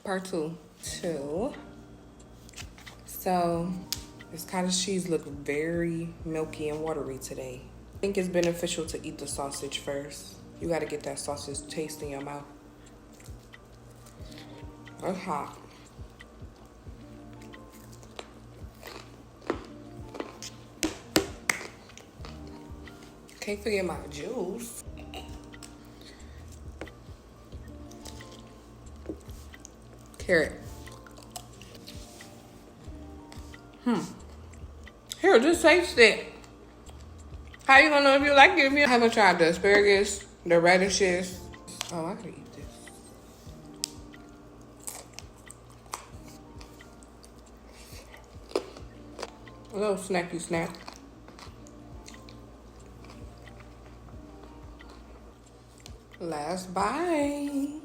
Part two. So this cottage cheese looked very milky and watery today. I think it's beneficial to eat the sausage first. You gotta get that sausage taste in your mouth. It's hot. Can't forget my juice. Carrot. Here, just taste it. How you gonna know if you like it? If you haven't tried the asparagus, the radishes. Oh, I could eat this. A little snacky snack. Last bite.